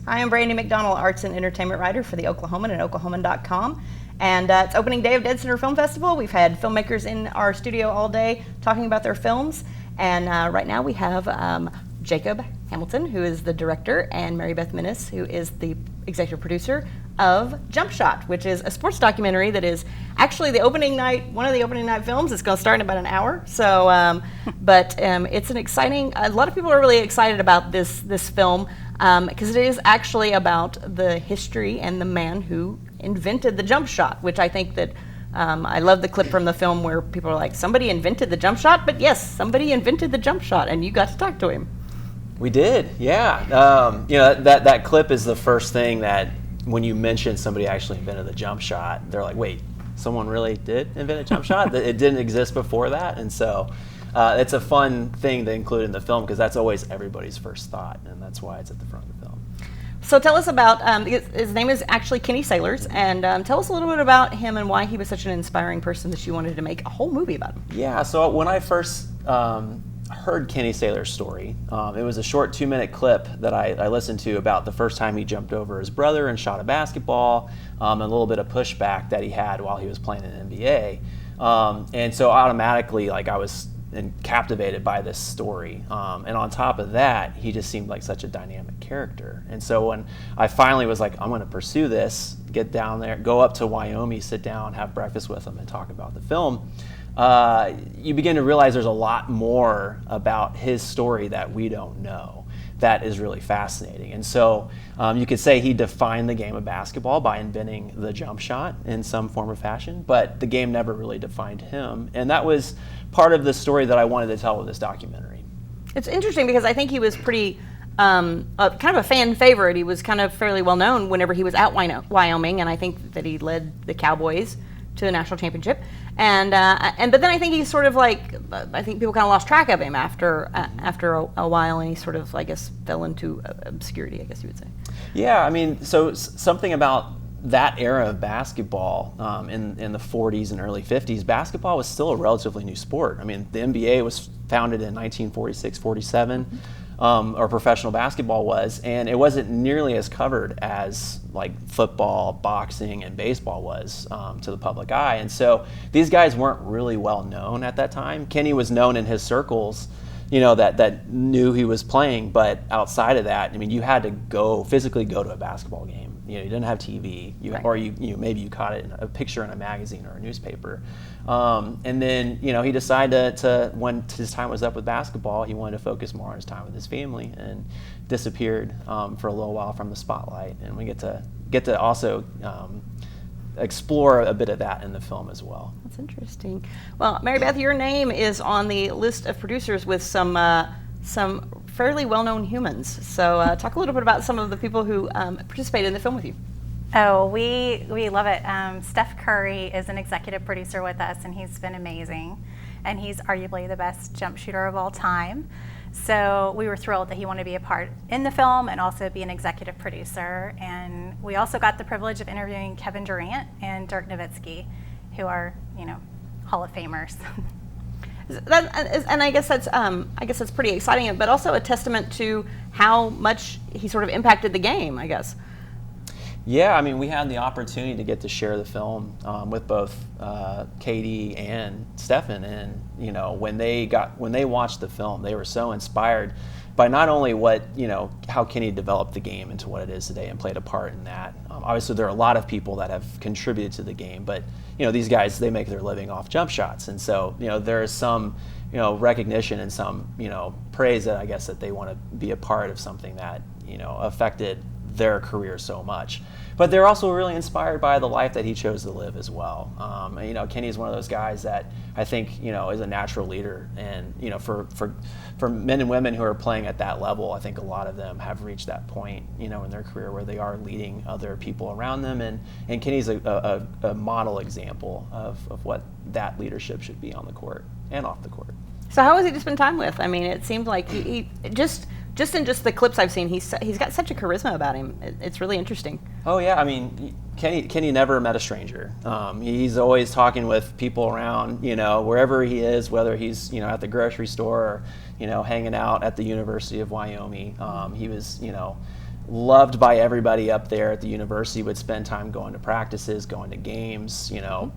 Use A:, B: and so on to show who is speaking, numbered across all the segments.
A: Hi, I'm Brandy McDonald, Arts and Entertainment Writer for the Oklahoman and Oklahoman.com. And it's opening day of deadCenter Film Festival. We've had filmmakers in our studio all day talking about their films. And right now we have Jacob Hamilton, who is the director, and Mary Beth Minnis, who is the executive producer of Jumpshot, which is a sports documentary that is actually the opening night, one of the opening night films. It's going to start in about an hour. So, but it's an exciting, a lot of people are really excited about this film because it is actually about the history and the man who invented the jump shot, which I think that I love the clip from the film where people are like, somebody invented the jump shot, but yes, somebody invented the jump shot, and you got to talk to him.
B: We did, yeah. You know, that clip is the first thing that when you mention somebody actually invented the jump shot, they're like, wait, someone really did invent a jump shot? It didn't exist before that? And so it's a fun thing to include in the film because that's always everybody's first thought, and that's why it's at the front of the film.
A: So tell us about, his name is actually Kenny Sailors, and tell us a little bit about him and why he was such an inspiring person that you wanted to make a whole movie about him.
B: Yeah, so when I first heard Kenny Sailor's story, it was a short 2-minute clip that I listened to about the first time he jumped over his brother and shot a basketball, and a little bit of pushback that he had while he was playing in the NBA. And so automatically, like, I was captivated by this story. And on top of that, he just seemed like such a dynamic character. And so when I finally was like, I'm going to pursue this, get down there, go up to Wyoming, sit down, have breakfast with him, and talk about the film, you begin to realize there's a lot more about his story that we don't know that is really fascinating. And so you could say he defined the game of basketball by inventing the jump shot in some form or fashion, but the game never really defined him. And that was part of the story that I wanted to tell with this documentary.
A: It's interesting because I think he was pretty kind of a fan favorite. He was kind of fairly well known whenever he was at Wyoming, and I think that he led the Cowboys to a national championship. But then I think he's sort of like, I think people kind of lost track of him after a while, and he sort of, I guess, fell into obscurity, I guess you would say. Yeah,
B: I mean, so something about that era of basketball in the 40s and early 50s, basketball was still a relatively new sport. I mean, the NBA was founded in 1946, 47. Or professional basketball was, and it wasn't nearly as covered as like football, boxing, and baseball was to the public eye. And so these guys weren't really well known at that time. Kenny was known in his circles, you know, that knew he was playing, but outside of that, I mean, you had to physically go to a basketball game. You know, you didn't have TV, or maybe you caught it in a picture in a magazine or a newspaper. And then, you know, he decided to when his time was up with basketball, he wanted to focus more on his time with his family, and disappeared for a little while from the spotlight. And we get to also explore a bit of that in the film as well.
A: That's interesting. Well, Mary Beth, your name is on the list of producers with some fairly well-known humans. So talk a little bit about some of the people who participated in the film with you.
C: Oh, we love it. Steph Curry is an executive producer with us, and he's been amazing. And he's arguably the best jump shooter of all time. So we were thrilled that he wanted to be a part in the film and also be an executive producer. And we also got the privilege of interviewing Kevin Durant and Dirk Nowitzki, who are, you know, Hall of Famers.
A: And I guess that's pretty exciting, but also a testament to how much he sort of impacted the game, I guess.
B: Yeah, I mean, we had the opportunity to get to share the film with both Katie and Stefan, and you know, when they watched the film, they were so inspired by not only how Kenny developed the game into what it is today and played a part in that. Obviously, there are a lot of people that have contributed to the game, but you know, these guys, they make their living off jump shots, and so you know, there is some recognition and some praise that I guess that they want to be a part of something that affected their career so much. But they're also really inspired by the life that he chose to live as well. Kenny is one of those guys that I think is a natural leader, and for men and women who are playing at that level, I think a lot of them have reached that point in their career where they are leading other people around them, and Kenny's a model example of what that leadership should be on the court and off the court.
A: So how was he to spend time with? I mean, it seemed like he just in the clips I've seen, he's got such a charisma about him. It's really interesting.
B: Oh yeah, I mean, Kenny never met a stranger. He's always talking with people around, wherever he is, whether he's at the grocery store or hanging out at the University of Wyoming. He was loved by everybody up there at the university, would spend time going to practices, going to games. You know,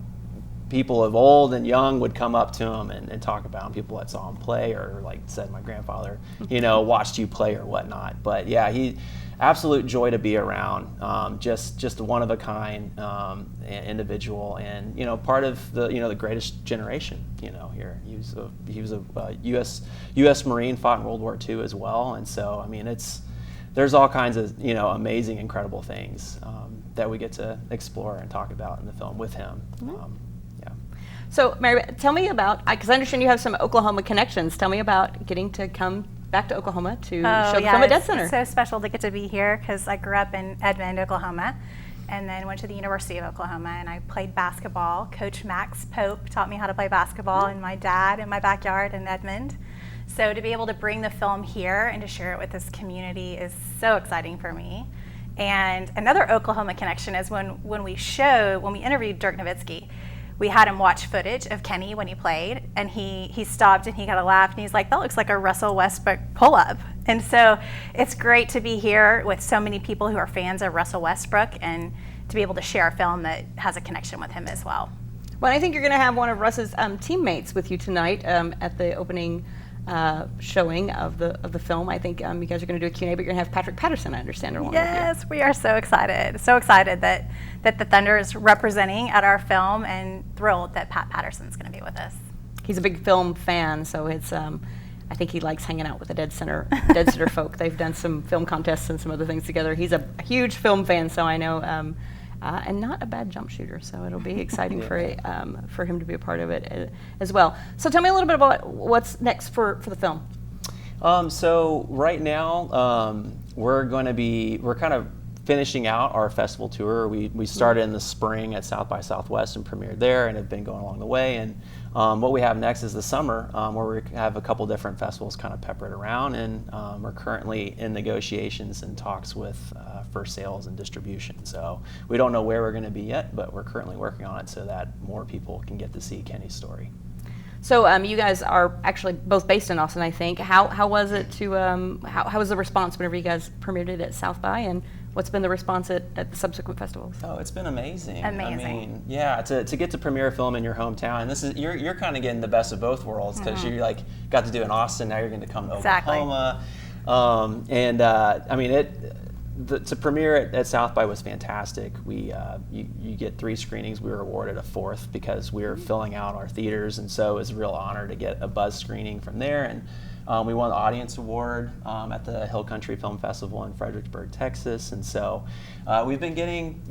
B: people of old and young would come up to him and talk about him. People that saw him play, or like said, my grandfather, you know, watched you play or whatnot. But yeah, he absolute joy to be around. Just one of a kind individual, and you know, part of the greatest generation. You know, here he was a U.S. Marine, fought in World War II as well, and so I mean, there's all kinds of amazing, incredible things that we get to explore and talk about in the film with him.
A: So, Mary, tell me about, because I understand you have some Oklahoma connections. Tell me about getting to come back to Oklahoma to show the film at deadCenter.
C: It's so special to get to be here because I grew up in Edmond, Oklahoma, and then went to the University of Oklahoma, and I played basketball. Coach Max Pope taught me how to play basketball, and my dad in my backyard in Edmond. So to be able to bring the film here and to share it with this community is so exciting for me. And another Oklahoma connection is when we interviewed Dirk Nowitzki, we had him watch footage of Kenny when he played, and he stopped and he kind of laughed, and he's like, that looks like a Russell Westbrook pull-up. And so it's great to be here with so many people who are fans of Russell Westbrook and to be able to share a film that has a connection with him as well.
A: Well, I think you're going to have one of Russ's teammates with you tonight at the opening showing of the film. I think you guys are going to do a Q&A, but you're going to have Patrick Patterson, I understand, along with you.
C: Yes, we are so excited. So excited that the Thunder is representing at our film, and thrilled that Pat Patterson's going to be with us.
A: He's a big film fan, so it's I think he likes hanging out with the deadCenter folk. They've done some film contests and some other things together. He's a huge film fan, so I know, and not a bad jump shooter, so it'll be exciting for him to be a part of it as well. So tell me a little bit about what's next for the film.
B: So right now, we're kind of finishing out our festival tour. We started in the spring at South by Southwest and premiered there, and have been going along the way. And what we have next is the summer, where we have a couple different festivals kind of peppered around, and we're currently in negotiations and talks with for sales and distribution. So we don't know where we're going to be yet, but we're currently working on it so that more people can get to see Kenny's story.
A: So you guys are actually both based in Austin, I think. How was it to how was the response whenever you guys premiered it at South by, and what's been the response at the subsequent festivals?
B: Oh, it's been amazing.
C: Amazing.
B: I mean, yeah, to get to premiere a film in your hometown, and this is you're kind of getting the best of both worlds, because you got to do it in Austin, now you're going to come to Oklahoma, I mean to premiere at South by was fantastic. You get 3 screenings. We were awarded a 4th because we were filling out our theaters, and so it was a real honor to get a buzz screening from there. And we won the Audience Award at the Hill Country Film Festival in Fredericksburg, Texas. And so we've been getting,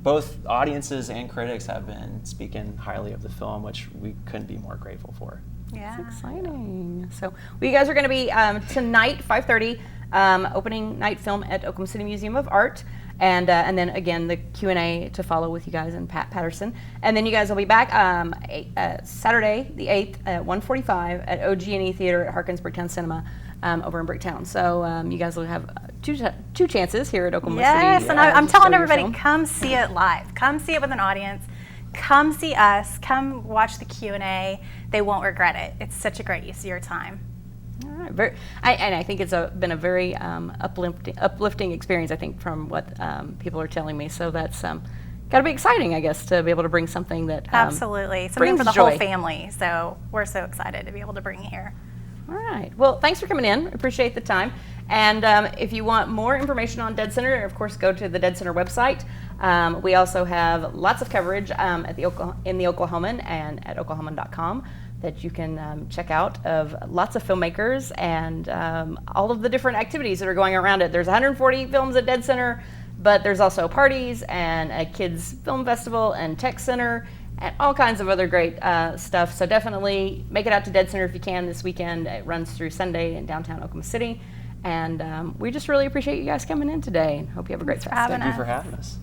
B: both audiences and critics have been speaking highly of the film, which we couldn't be more grateful for.
C: Yeah.
A: That's exciting. So you guys are going to be tonight, 5:30, opening night film at Oklahoma City Museum of Art, and then again the Q&A to follow with you guys and Pat Patterson, and then you guys will be back Saturday the 8th at 1:45 at OG&E Theater at Harkins Bricktown Cinema over in Bricktown. So you guys will have two chances here at Oklahoma City.
C: Yes, and I'm telling everybody, come see it live. Come see it with an audience. Come see us. Come watch the Q&A. They won't regret it. It's such a great use of your time.
A: All right. I think it's been a very uplifting experience, I think, from what people are telling me. So that's got to be exciting, I guess, to be able to bring something that
C: absolutely something for the whole family. So we're so excited to be able to bring it here.
A: All right. Well, thanks for coming in. Appreciate the time. And if you want more information on deadCenter, of course, go to the deadCenter website. We also have lots of coverage in the Oklahoman and at Oklahoman.com that you can check out of lots of filmmakers and all of the different activities that are going around it. There's 140 films at deadCenter, but there's also parties and a kids film festival and tech center and all kinds of other great stuff. So definitely make it out to deadCenter if you can this weekend. It runs through Sunday in downtown Oklahoma City. And we just really appreciate you guys coming in today, and hope you have a great rest of the day.
B: Thank you for having us.